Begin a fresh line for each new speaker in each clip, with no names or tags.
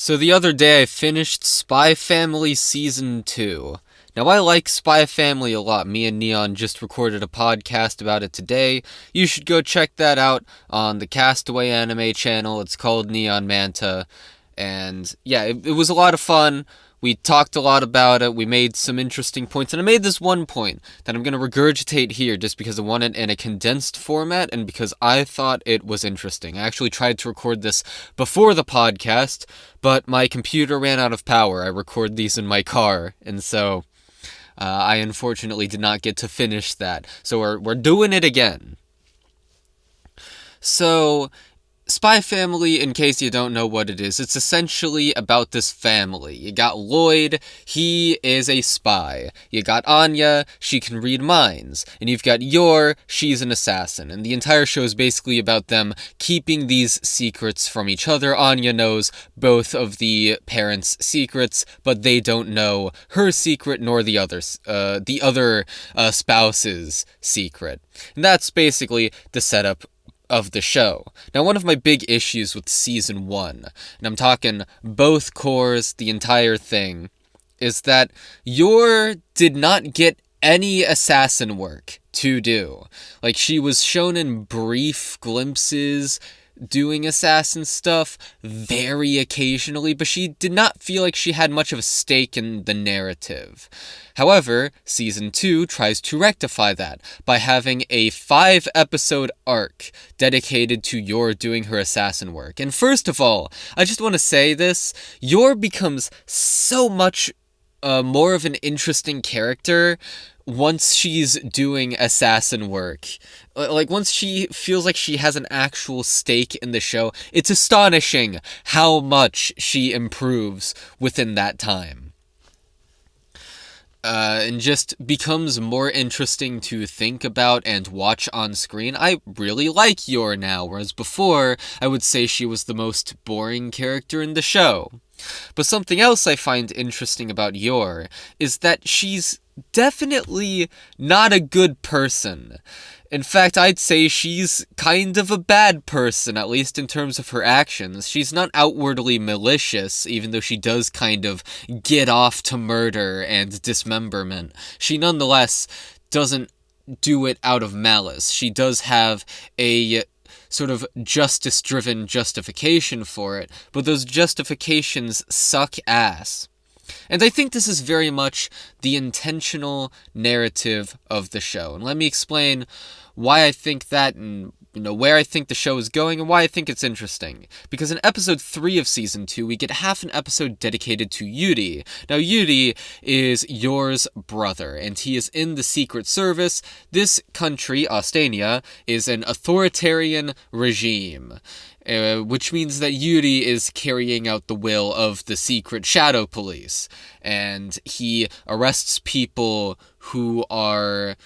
So the other day I finished Spy Family Season 2. Now I like Spy Family a lot. Me and Neon just recorded a podcast about it today. You should go check that out on the Castaway Anime channel. It's called Neon Manta. And yeah, it was a lot of fun. We talked a lot about it. We made some interesting points. And I made this one point that I'm going to regurgitate here just because I want it in a condensed format and because I thought it was interesting. I actually tried to record this before the podcast, but my computer ran out of power. I record these in my car, and so I unfortunately did not get to finish that. So we're doing it again. So Spy Family, in case you don't know what it is, it's essentially about this family. You got Lloyd, he is a spy. You got Anya, she can read minds. And you've got Yor, she's an assassin. And the entire show is basically about them keeping these secrets from each other. Anya knows both of the parents' secrets, but they don't know her secret nor the other spouse's secret. And that's basically the setup of the show. Now, one of my big issues with Season 1, and I'm talking both cores, the entire thing, is that Yor did not get any assassin work to do. Like, she was shown in brief glimpses doing assassin stuff very occasionally, but she did not feel like she had much of a stake in the narrative. However, Season 2 tries to rectify that by having a 5-episode arc dedicated to Yor doing her assassin work. And first of all, I just want to say this, Yor becomes so much more of an interesting character once she's doing assassin work. Like, once she feels like she has an actual stake in the show, it's astonishing how much she improves within that time. And just becomes more interesting to think about and watch on screen. I really like Yor now, whereas before, I would say she was the most boring character in the show. But something else I find interesting about Yor is that she's definitely not a good person. In fact, I'd say she's kind of a bad person, at least in terms of her actions. She's not outwardly malicious, even though she does kind of get off to murder and dismemberment. She nonetheless doesn't do it out of malice. She does have a sort of justice-driven justification for it, but those justifications suck ass. And I think this is very much the intentional narrative of the show. And let me explain why I think that, and where I think the show is going, and why I think it's interesting. Because in episode 3 of Season 2, we get half an episode dedicated to Yuri. Now, Yuri is Yor's brother, and he is in the Secret Service. This country, Ostania, is an authoritarian regime. Which means that Yuri is carrying out the will of the secret shadow police, and he arrests people who are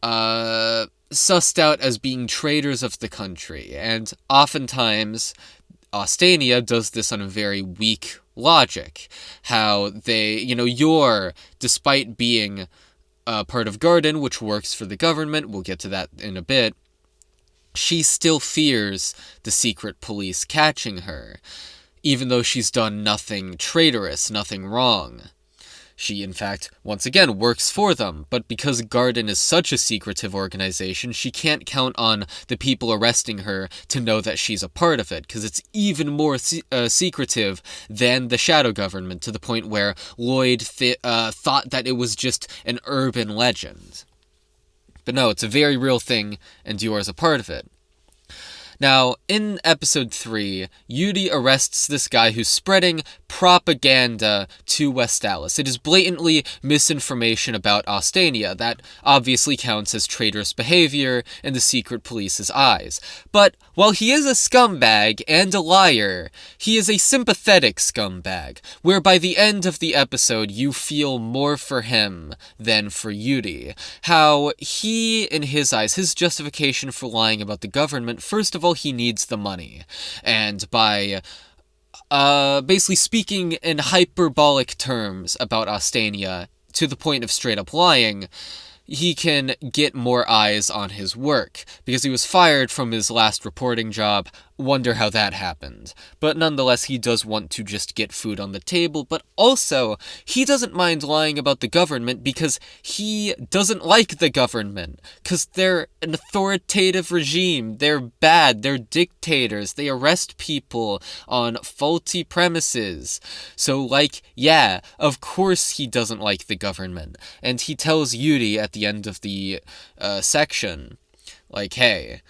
sussed out as being traitors of the country, and oftentimes Ostania does this on a very weak logic. How they, Yor, despite being part of Garden, which works for the government, we'll get to that in a bit, she still fears the secret police catching her, even though she's done nothing traitorous, nothing wrong. She, in fact, once again, works for them, but because Garden is such a secretive organization, she can't count on the people arresting her to know that she's a part of it, because it's even more secretive than the shadow government, to the point where Lloyd thought that it was just an urban legend. But no, it's a very real thing, and Yor is a part of it. Now, in episode 3, Yuri arrests this guy who's spreading propaganda to Westalis. It is blatantly misinformation about Ostania. That obviously counts as traitorous behavior in the secret police's eyes. But while he is a scumbag and a liar, he is a sympathetic scumbag, where by the end of the episode, you feel more for him than for Yuri. How he, in his eyes, his justification for lying about the government, first of all, he needs the money. And by basically speaking in hyperbolic terms about Ostania, to the point of straight up lying, he can get more eyes on his work. Because he was fired from his last reporting job, wonder how that happened. But nonetheless, he does want to just get food on the table, but also, he doesn't mind lying about the government because he doesn't like the government. Because they're an authoritative regime, they're bad, they're dictators, they arrest people on faulty premises. So, yeah, of course he doesn't like the government. And he tells Yuri at the end of the section, hey,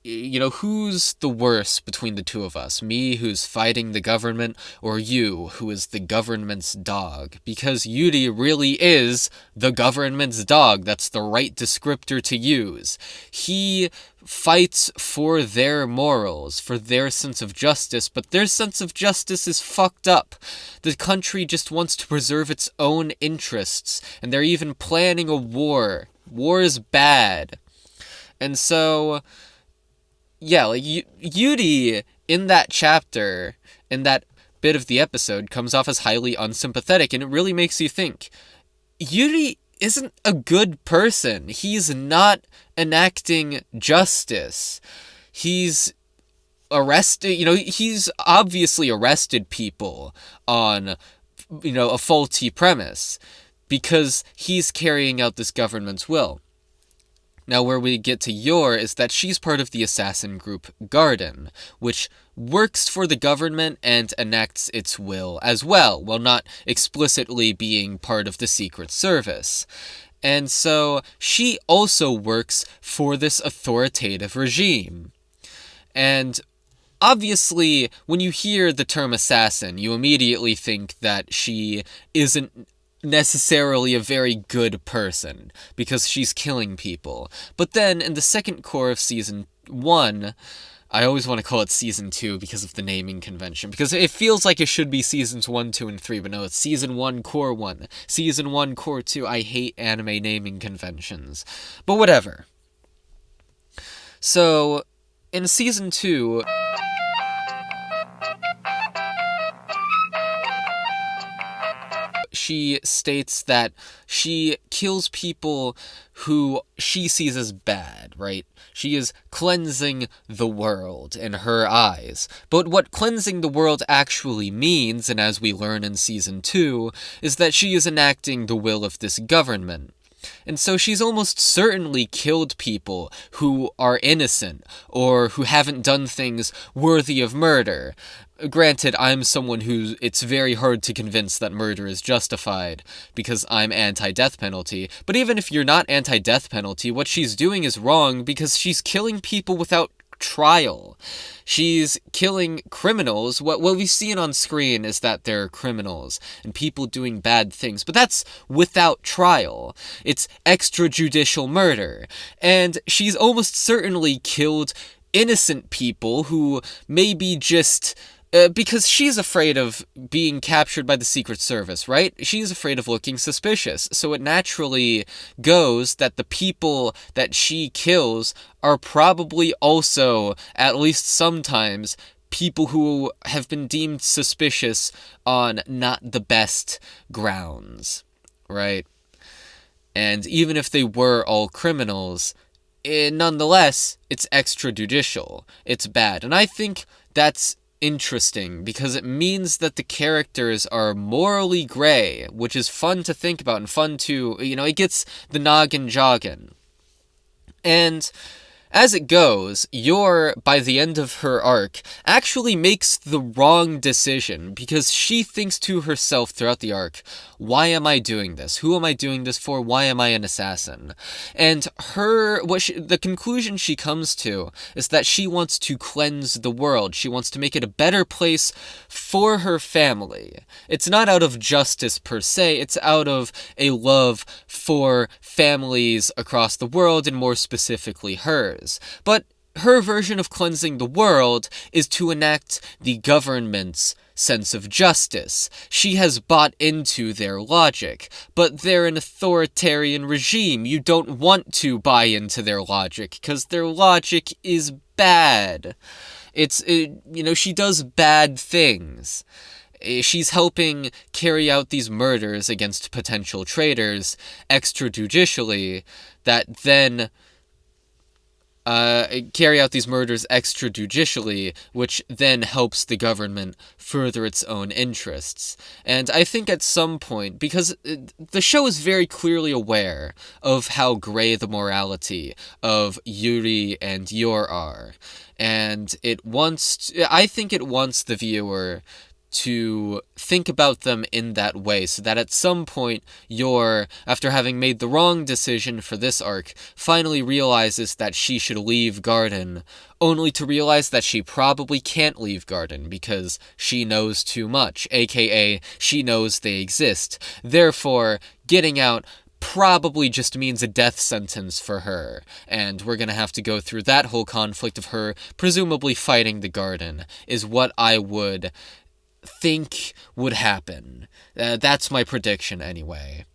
who's the worst between the two of us? Me, who's fighting the government, or you, who is the government's dog? Because Yuri really is the government's dog. That's the right descriptor to use. He fights for their morals, for their sense of justice, but their sense of justice is fucked up. The country just wants to preserve its own interests, and they're even planning a war. War is bad. And so, yeah, Yuri in that chapter, in that bit of the episode, comes off as highly unsympathetic, and it really makes you think, Yuri isn't a good person. He's not enacting justice. He's arrested, he's obviously arrested people on, a faulty premise, because he's carrying out this government's will. Now, where we get to Yor is that she's part of the assassin group Garden, which works for the government and enacts its will as well, while not explicitly being part of the Secret Service. And so she also works for this authoritative regime. And obviously, when you hear the term assassin, you immediately think that she isn't necessarily a very good person, because she's killing people. But then, in the second core of Season 1, I always want to call it Season 2 because of the naming convention, because it feels like it should be Seasons 1, 2, and 3, but no, it's Season 1, Core 1, Season 1, Core 2. I hate anime naming conventions. But whatever. So, in Season 2... she states that she kills people who she sees as bad, right? She is cleansing the world in her eyes. But what cleansing the world actually means, and as we learn in Season 2, is that she is enacting the will of this government. And so she's almost certainly killed people who are innocent, or who haven't done things worthy of murder. Granted, I'm someone who it's very hard to convince that murder is justified, because I'm anti-death penalty. But even if you're not anti-death penalty, what she's doing is wrong, because she's killing people without trial. She's killing criminals. What we've seen on screen is that they're criminals and people doing bad things, but that's without trial. It's extrajudicial murder. And she's almost certainly killed innocent people who maybe just... because she's afraid of being captured by the Secret Service, right? She's afraid of looking suspicious. So it naturally goes that the people that she kills are probably also, at least sometimes, people who have been deemed suspicious on not the best grounds, right? And even if they were all criminals, nonetheless, it's extrajudicial. It's bad. And I think that's interesting, because it means that the characters are morally gray, which is fun to think about and fun to, it gets the noggin jogging. And as it goes, Yor, by the end of her arc, actually makes the wrong decision, because she thinks to herself throughout the arc, why am I doing this? Who am I doing this for? Why am I an assassin? And the conclusion she comes to is that she wants to cleanse the world. She wants to make it a better place for her family. It's not out of justice per se, it's out of a love for families across the world, and more specifically hers. But her version of cleansing the world is to enact the government's sense of justice. She has bought into their logic, but they're an authoritarian regime. You don't want to buy into their logic, because their logic is bad. She does bad things. She's helping carry out these murders against potential traitors extrajudicially that then carry out these murders extrajudicially, which then helps the government further its own interests. And I think at some point, because the show is very clearly aware of how gray the morality of Yuri and Yor are, and I think it wants the viewer to think about them in that way, so that at some point after having made the wrong decision for this arc, finally realizes that she should leave Garden, only to realize that she probably can't leave Garden because she knows too much, aka she knows they exist. Therefore, getting out probably just means a death sentence for her, and we're gonna have to go through that whole conflict of her presumably fighting the Garden, is what I would think would happen. That's my prediction anyway.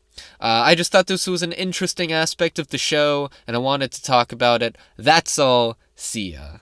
I just thought this was an interesting aspect of the show, and I wanted to talk about it. That's all. See ya.